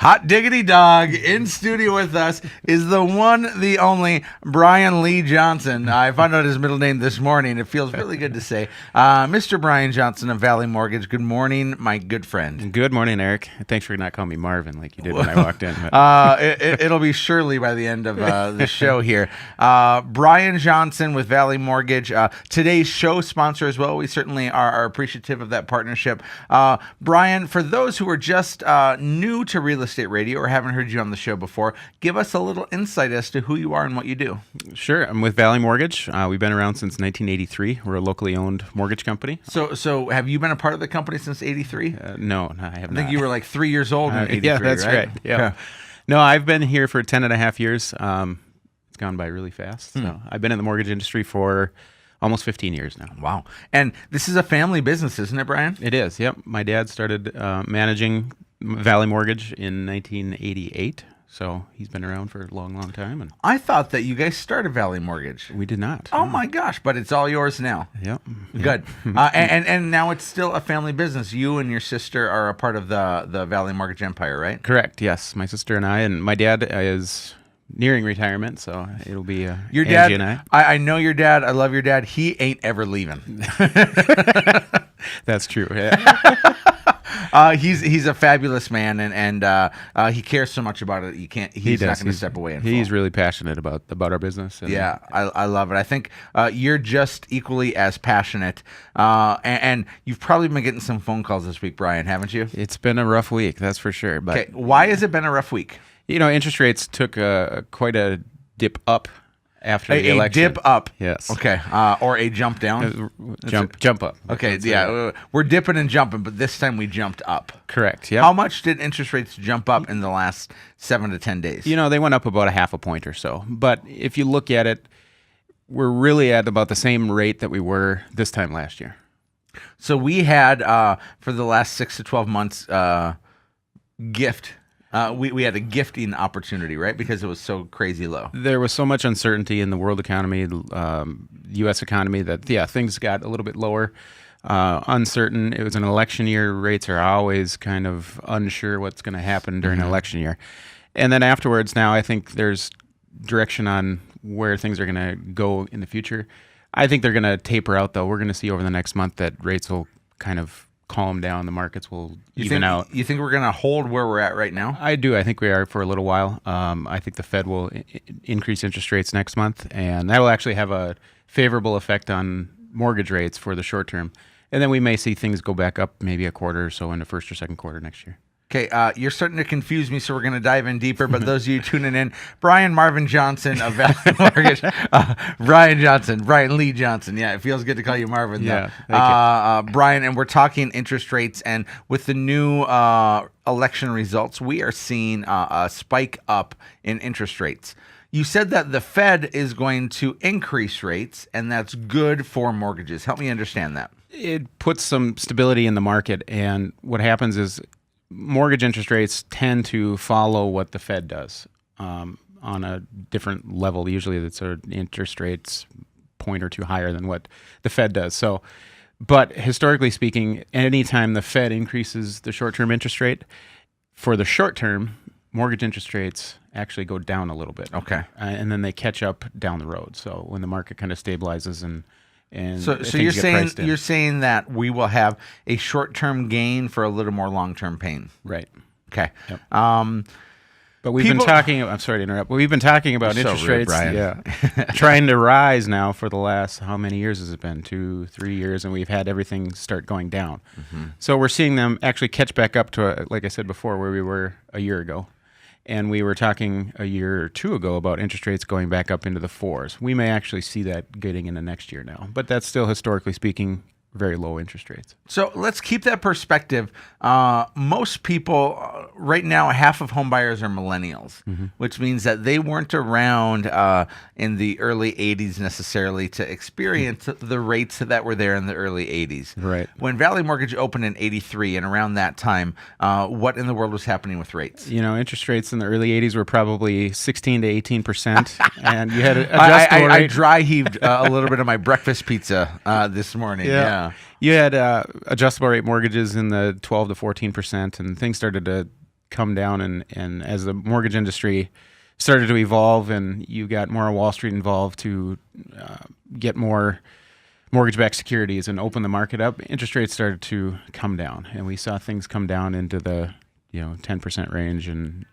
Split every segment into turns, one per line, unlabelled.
Hot diggity dog. In studio with us is the one, the only Brian Lee Johnson. I found out his middle name this morning. It feels really good to say. Mr. Brian Johnson of Valley Mortgage. Good morning, my good friend.
Good morning, Eric. Thanks for not calling me Marvin like you did when I walked in.
It'll be Shirley by the end of the show here. Brian Johnson with Valley Mortgage. Today's show sponsor as well. We certainly are appreciative of that partnership. Brian, for those who are just new to real estate radio or haven't heard you on the show before, give us a little insight as to who you are and what you do.
Sure. I'm with Valley Mortgage. We've been around since 1983. We're a locally owned mortgage company.
So have you been a part of the company since 83?
No, I have not.
I think you were like 3 years old in 83,
yeah, that's right. Yeah.
Okay.
No, I've been here for 10 and a half years. It's gone by really fast. So I've been in the mortgage industry for almost 15 years now.
Wow. And this is a family business, isn't it, Brian?
It is, yep. My dad started managing Valley Mortgage in 1988. So he's been around for a long, long time. And
I thought that you guys started Valley Mortgage.
we did not.
Oh my gosh, but it's all yours now.
Yep.
Good. And now it's still a family business. You and your sister are a part of the Valley Mortgage empire, right?
Correct, yes. My sister and I, and my dad is nearing retirement, so it'll be
Your
Angie
dad,
and I.
I know your dad. I love your dad. He ain't ever leaving.
That's true. Yeah.
He's a fabulous man, and he cares so much about it. He's not going to step away.
He's really passionate about our business. And
yeah, I love it. I think you're just equally as passionate, and you've probably been getting some phone calls this week, Brian, haven't you?
It's been a rough week, that's for sure. But
Okay, why has it been a rough week?
interest rates took quite a dip up after the election.
A dip up.
Yes.
Okay. Or a jump down.
Jump up.
Okay. Yeah. We're dipping and jumping, but this time we jumped up.
Correct. Yeah.
How much did interest rates jump up in the last 7 to 10 days?
They went up about a half a point or so. But if you look at it, we're really at about the same rate that we were this time last year.
So we had for the last 6 to 12 months gift. We had a gifting opportunity, right? Because it was so crazy low.
There was so much uncertainty in the world economy, U.S. economy, that, things got a little bit lower, uncertain. It was an election year. Rates are always kind of unsure what's going to happen during an election year. And then afterwards, now I think there's direction on where things are going to go in the future. I think they're going to taper out, though. We're going to see over the next month that rates will kind of calm down. The markets will even out.
You think we're going to hold where we're at right now?
I do. I think we are for a little while. I think the Fed will increase interest rates next month, and that will actually have a favorable effect on mortgage rates for the short term. And then we may see things go back up maybe a quarter or so in the first or second quarter next year.
Okay, you're starting to confuse me, so we're going to dive in deeper. But those of you tuning in, Brian Marvin Johnson of Valley Mortgage, Brian Lee Johnson. Yeah, it feels good to call you Marvin.
Yeah,
thank you. Brian, and we're talking interest rates, and with the new election results, we are seeing a spike up in interest rates. You said that the Fed is going to increase rates, and that's good for mortgages. Help me understand that.
It puts some stability in the market, and what happens is mortgage interest rates tend to follow what the Fed does on a different level. Usually it's an interest rates point or two higher than what the Fed does. So, but historically speaking, anytime the Fed increases the short-term interest rate, for the short term, mortgage interest rates actually go down a little bit.
Okay.
And then they catch up down the road. So when the market kind of stabilizes and
so you're saying that we will have a short-term gain for a little more long-term pain.
Right.
Okay.
Yep. But we've been talking. I'm sorry to interrupt. But we've been talking about interest rates,
Brian.
trying to rise now for the last how many years has it been? 2-3 years, and we've had everything start going down. So we're seeing them actually catch back up to, like I said before, where we were a year ago. And we were talking a year or two ago about interest rates going back up into the 4s. We may actually see that getting into next year now, but that's still, historically speaking, very low interest rates.
So let's keep that perspective. Most people right now, half of home buyers are millennials, which means that they weren't around in the early 80s necessarily to experience the rates that were there in the early 80s.
Right.
When Valley Mortgage opened in 83 and around that time, what in the world was happening with rates?
Interest rates in the early 80s were probably 16 to 18%, and you had adjustable rate.
I dry heaved a little bit of my breakfast pizza this morning. Yeah.
You had adjustable rate mortgages in the 12 to 14%, and things started to come down, and as the mortgage industry started to evolve and you got more Wall Street involved to get more mortgage-backed securities and open the market up, interest rates started to come down, and we saw things come down into the 10% range and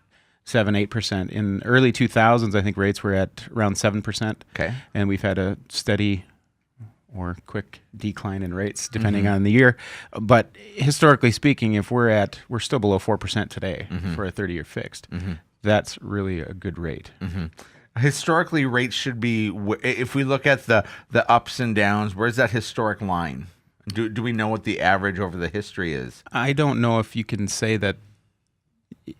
7-8%. In early 2000s, I think rates were at around 7%.
Okay.
And we've had a steady or quick decline in rates depending on the year. But historically speaking, we're still below 4% today for a 30-year fixed. That's really a good rate.
Historically, rates should be, if we look at the ups and downs, where's that historic line? Do we know what the average over the history is?
I don't know if you can say that.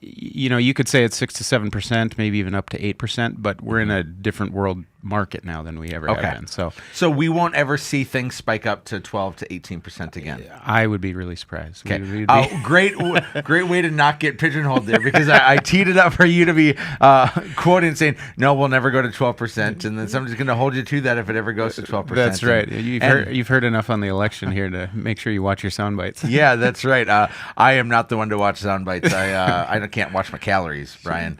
You could say it's 6 to 7%, maybe even up to 8%, but we're in a different world market now than we ever have been.
So we won't ever see things spike up to 12 to 18% again.
I would be really surprised.
Okay. Great way to not get pigeonholed there, because I teed it up for you to be quoting saying, no, we'll never go to 12%, and then somebody's going to hold you to that if it ever goes to 12%.
That's right. You've heard enough on the election here to make sure you watch your sound bites.
Yeah, that's right. I am not the one to watch sound bites. I can't watch my calories, Brian.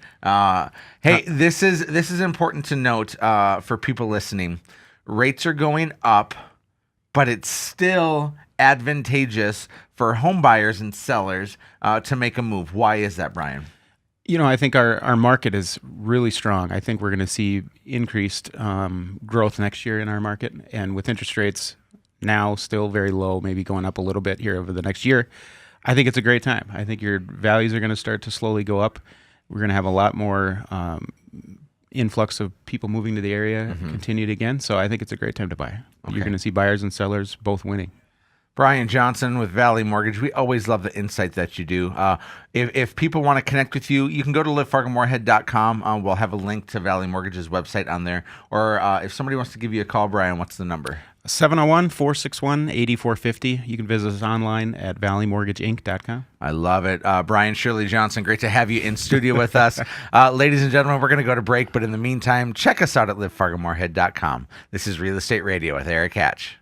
Hey, this is important to note for people listening. Rates are going up, but it's still advantageous for home buyers and sellers to make a move. Why is that, Brian?
I think our market is really strong. I think we're going to see increased growth next year in our market, and with interest rates now still very low, maybe going up a little bit here over the next year, I think it's a great time. I think your values are going to start to slowly go up. We're going to have a lot more influx of people moving to the area, continued again. So I think it's a great time to buy. Okay. You're going to see buyers and sellers both winning.
Brian Johnson with Valley Mortgage. We always love the insight that you do. If people want to connect with you, you can go to livefargomoorhead.com. We'll have a link to Valley Mortgage's website on there. Or if somebody wants to give you a call, Brian, what's the number?
701-461-8450. You can visit us online at valleymortgageinc.com.
I love it. Brian Shirley Johnson, great to have you in studio with us. Ladies and gentlemen, we're going to go to break, but in the meantime, check us out at livefargomoorhead.com. This is Real Estate Radio with Erik Hatch.